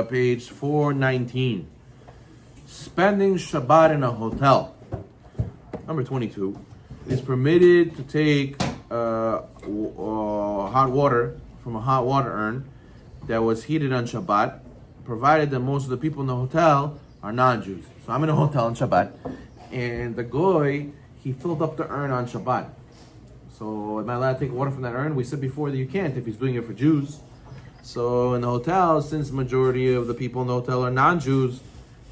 Page 419. Spending Shabbat in a hotel. Number 22. It is permitted to take hot water from a hot water urn that was heated on Shabbat, provided that most of the people in the hotel are non-Jews. So I'm in a hotel on Shabbat, and the goy, he filled up the urn on Shabbat. So am I allowed to take water from that urn? We said before that you can't if he's doing it for Jews. So in the hotel, since majority of the people in the hotel are non-Jews,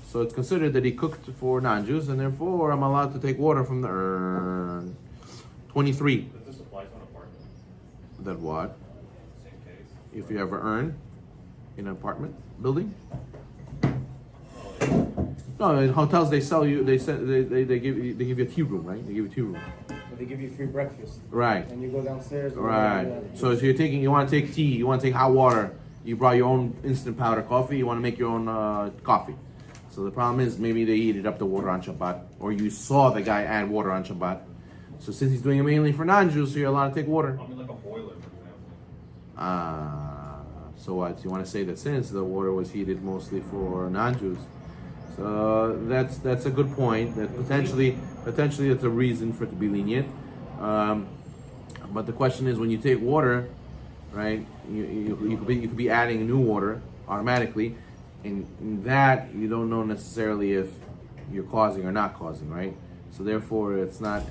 so it's considered that he cooked for non-Jews, and therefore I'm allowed to take water from the urn. 23. Does this apply to an apartment? That what? Same case. If you have an urn in an apartment building? No, in hotels they sell you. They give you a tea room, right? They give you a tea room. But they give you free breakfast. Right. And you go downstairs. Right. So if you want to take tea, you want to take hot water. You brought your own instant powder coffee. You want to make your own coffee. So the problem is maybe they heated up the water on Shabbat, or you saw the guy add water on Shabbat. So since he's doing it mainly for non-Jews, so you're allowed to take water. I mean, like a boiler, for example. So what? You want to say that since the water was heated mostly for non-Jews, so that's a good point. That potentially it's a reason for it to be lenient. But the question is, when you take water, right? You could be adding new water automatically, and in that you don't know necessarily if you're causing or not causing, right? So therefore, it's not.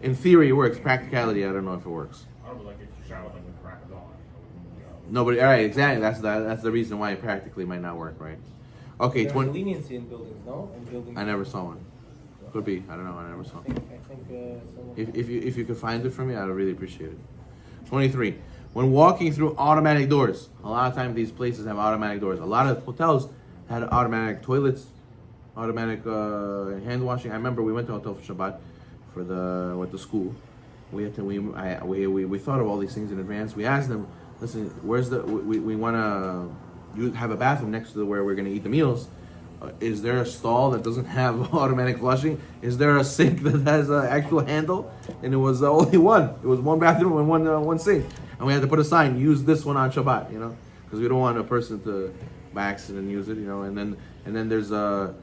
In theory, it works. Practicality, I don't know if it works. I don't know, like if you shower like with crack of dawn. Nobody. All right, exactly. That's the reason why it practically might not work, right? Okay, There's leniency in buildings, no? In buildings. I never saw one. Could be. I don't know. I never saw. I think someone. If you could find it for me, I'd really appreciate it. 23. When walking through automatic doors, a lot of times these places have automatic doors. A lot of hotels had automatic toilets, automatic hand washing. I remember we went to a hotel for Shabbat with the school. We thought of all these things in advance. We asked them, listen, where's we want to have a bathroom next to where we're going to eat the meals. Is there a stall that doesn't have automatic flushing? Is there a sink that has an actual handle? And it was only one. It was one bathroom and one sink. And we had to put a sign, use this one on Shabbat, because we don't want a person to by accident use it, And then there's the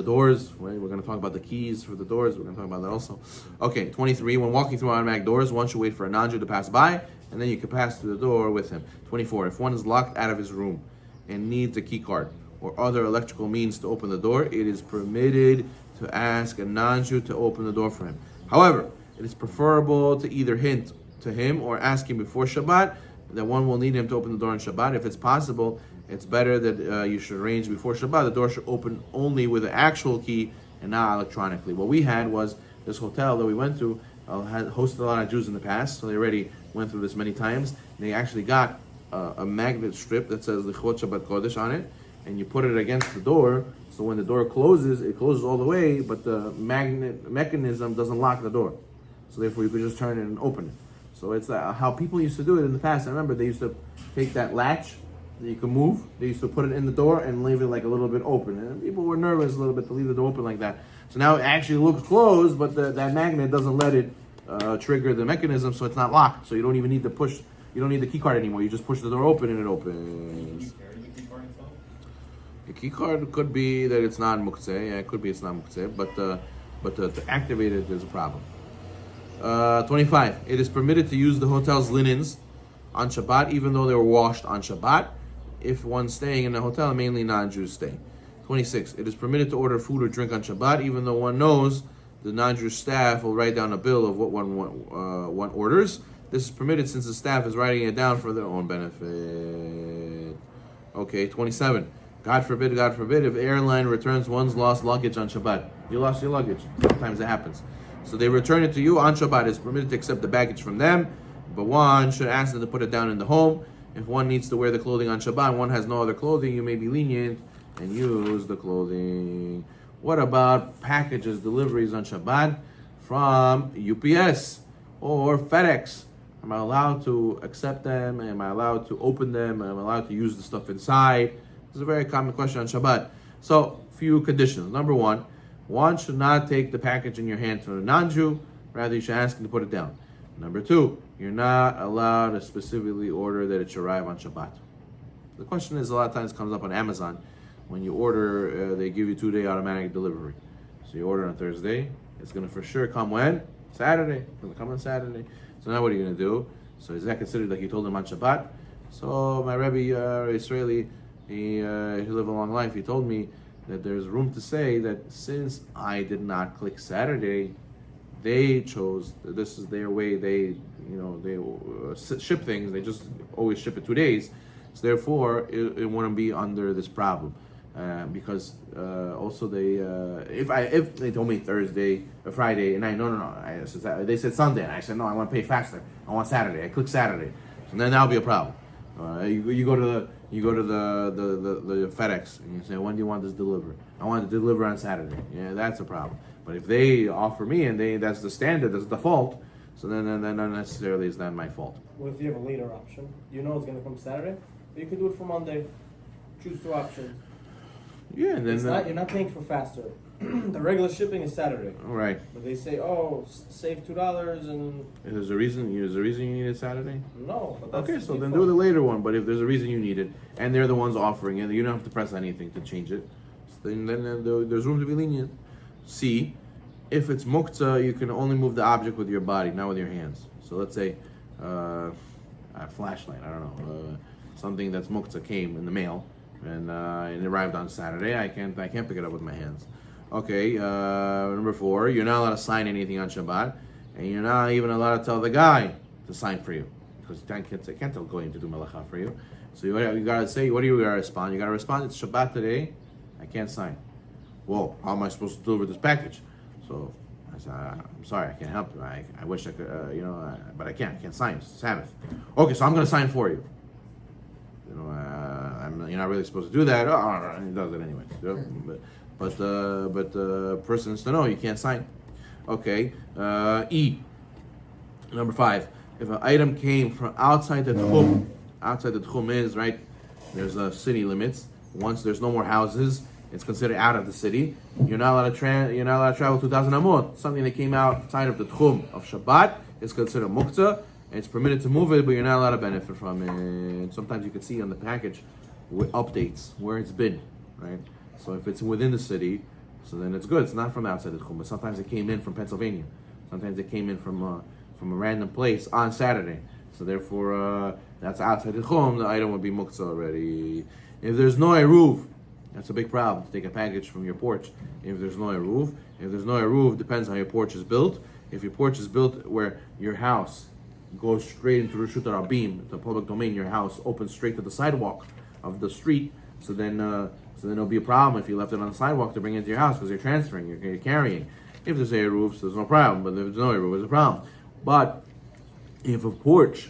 doors. Right? We're going to talk about the keys for the doors. We're going to talk about that also. Okay, 23. When walking through automatic doors, one should wait for a non-Jew to pass by, and then you can pass through the door with him. 24. If one is locked out of his room and needs a key card or other electrical means to open the door, it is permitted to ask a non-Jew to open the door for him. However, it is preferable to either hint to him or ask him before Shabbat that one will need him to open the door on Shabbat. If it's possible, it's better that you should arrange before Shabbat. The door should open only with an actual key and not electronically. What we had was this hotel that we went to had hosted a lot of Jews in the past, so they already went through this many times. They actually got a magnet strip that says Lichot Shabbat Kodesh on it, and you put it against the door, so when the door closes, it closes all the way, but the magnet mechanism doesn't lock the door. So therefore you could just turn it and open it. So it's how people used to do it in the past. I remember they used to take that latch that you could move, they used to put it in the door and leave it like a little bit open. And people were nervous a little bit to leave the door open like that. So now it actually looks closed, but that magnet doesn't let it trigger the mechanism, so it's not locked. So you don't even need to push, you don't need the key card anymore. You just push the door open and it opens. The key card could be that it's not muktzeh. Yeah, it could be it's not muktzeh, but to activate it, there's a problem. 25. It is permitted to use the hotel's linens on Shabbat, even though they were washed on Shabbat, if one's staying in the hotel, mainly non-Jews stay. 26. It is permitted to order food or drink on Shabbat, even though one knows the non-Jewish staff will write down a bill of what one orders. This is permitted since the staff is writing it down for their own benefit. Okay, 27. God forbid, if airline returns one's lost luggage on Shabbat. You lost your luggage. Sometimes it happens. So they return it to you on Shabbat. It's permitted to accept the baggage from them, but one should ask them to put it down in the home. If one needs to wear the clothing on Shabbat and one has no other clothing, you may be lenient and use the clothing. What about packages, deliveries on Shabbat from UPS or FedEx? Am I allowed to accept them? Am I allowed to open them? Am I allowed to use the stuff inside? This is a very common question on Shabbat. So, few conditions. Number one should not take the package in your hand to a non-Jew. Rather, you should ask him to put it down. Number two, you're not allowed to specifically order that it should arrive on Shabbat. The question is, a lot of times comes up on Amazon. When you order, they give you 2-day automatic delivery. So you order on Thursday, it's going to for sure come when? Saturday. It's going to come on Saturday. So now what are you going to do? So is that considered like you told him on Shabbat? So my Rebbe, Israeli, he lived a long life. He told me that there's room to say that since I did not click Saturday, they chose, this is their way, they ship things, they just always ship it 2 days. So therefore, it wouldn't be under this problem. Because also if they told me Thursday or Friday, and I they said Sunday, and I said no, I want to pay faster. I want Saturday. I click Saturday, so then that'll be a problem. You go to the FedEx and you say, when do you want this delivered? I want it to deliver on Saturday. Yeah, that's a problem. But if they offer me and that's the standard, that's the default, so then not necessarily is that my fault. What if you have a later option? You know it's going to come Saturday, but you could do it for Monday. Choose 2 options. Yeah, and then you're not paying for faster. The regular shipping is Saturday. Right. But they say, oh, save $2 and... Is there a reason you need it Saturday? No. But that's okay, so then do the later one. But if there's a reason you need it, and they're the ones offering it, you don't have to press anything to change it. So then there's room to be lenient. C, if it's muktzah, you can only move the object with your body, not with your hands. So let's say a flashlight, I don't know, something that's muktzah came in the mail, and it arrived on Saturday. I can't pick it up with my hands. Okay, number 4, you're not allowed to sign anything on Shabbat, and you're not even allowed to tell the guy to sign for you, because you can't tell Goyim to do melacha for you. So you gotta say, what do you gotta respond? You gotta respond, it's Shabbat today, I can't sign. Well, how am I supposed to deliver this package? So I said, I'm sorry, I can't help you. I wish I could, but I can't sign. It's Sabbath. Okay, so I'm going to sign for you. You're not really supposed to do that. Oh, he does it anyway. But the person needs to know you can't sign. Okay, E. Number 5. If an item came from outside the tchum is, right, there's city limits. Once there's no more houses, it's considered out of the city. You're not allowed to travel 2,000 amot. Something that came outside of the tchum of Shabbat is considered muktzah. It's permitted to move it, but you're not allowed to benefit from it. Sometimes you can see on the package with updates where it's been, right? So if it's within the city, so then it's good. It's not from outside the tchum. But sometimes it came in from Pennsylvania. Sometimes it came in from a random place on Saturday. So therefore, that's outside the tchum. The item would be muktzah already. If there's no eruv, that's a big problem to take a package from your porch. If there's no eruv, depends how your porch is built. If your porch is built where your house goes straight into Rishut Rabim, the public domain, your house opens straight to the sidewalk of the street, so then there'll be a problem if you left it on the sidewalk to bring it into your house because you're transferring, you're carrying. If there's eruv, so there's no problem. But if there's no eruv, there's a problem. But if a porch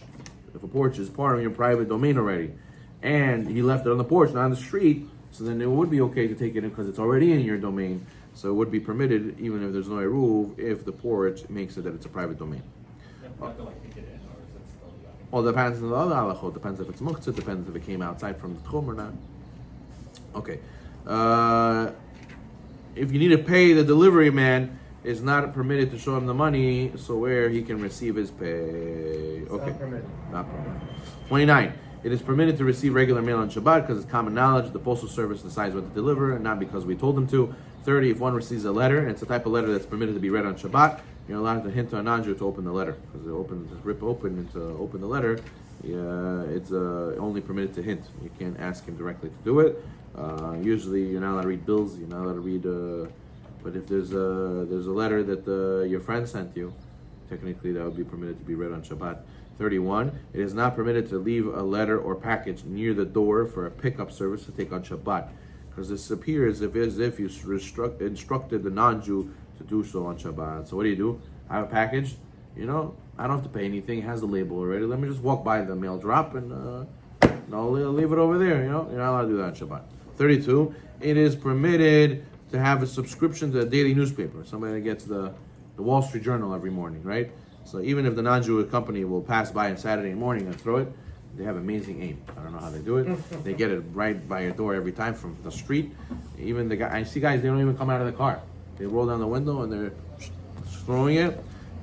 is part of your private domain already, and he left it on the porch, not on the street, so then it would be okay to take it in because it's already in your domain. So it would be permitted even if there's no eruv if the porch makes it that it's a private domain. You have to take it in, or is it still the Well, it depends on the other halachot. Depends if it's muktzah. Depends if it came outside from the tchum or not. Okay. If you need to pay, the delivery man is not permitted to show him the money, so where he can receive his pay. Okay. Not permitted. Not permitted. 29. It is permitted to receive regular mail on Shabbat because it's common knowledge. The postal service decides what to deliver, and not because we told them to. 30. If one receives a letter, and it's the type of letter that's permitted to be read on Shabbat, you're allowed to hint to a non-Jew to open the letter because rip open and to open the letter. It's only permitted to hint. You can't ask him directly to do it. Usually, you're not allowed to read bills. You're not allowed to read. But if there's a letter that your friend sent you, technically that would be permitted to be read on Shabbat. 31. It is not permitted to leave a letter or package near the door for a pickup service to take on Shabbat, because this appears as if you instructed the non-Jew to do so on Shabbat. So what do? I have a package, I don't have to pay anything. It has the label already. Let me just walk by the mail drop and I'll leave it over there. You're not allowed to do that on Shabbat. 32. It is permitted to have a subscription to a daily newspaper. Somebody that gets the Wall Street Journal every morning, right? So even if the non-Jewish company will pass by on Saturday morning and throw it, they have amazing aim. I don't know how they do it. They get it right by your door every time from the street. Even I see guys, they don't even come out of the car. They roll down the window and they're throwing it.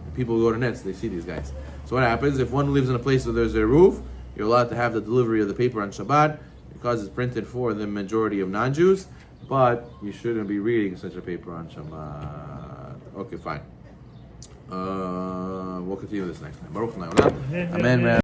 And people go to nets, they see these guys. So what happens, if one lives in a place where there's a roof, you're allowed to have the delivery of the paper on Shabbat. because it's printed for the majority of non-Jews, but you shouldn't be reading such a paper on Shabbat. Okay, fine. We'll continue this next time. Baruch Amen.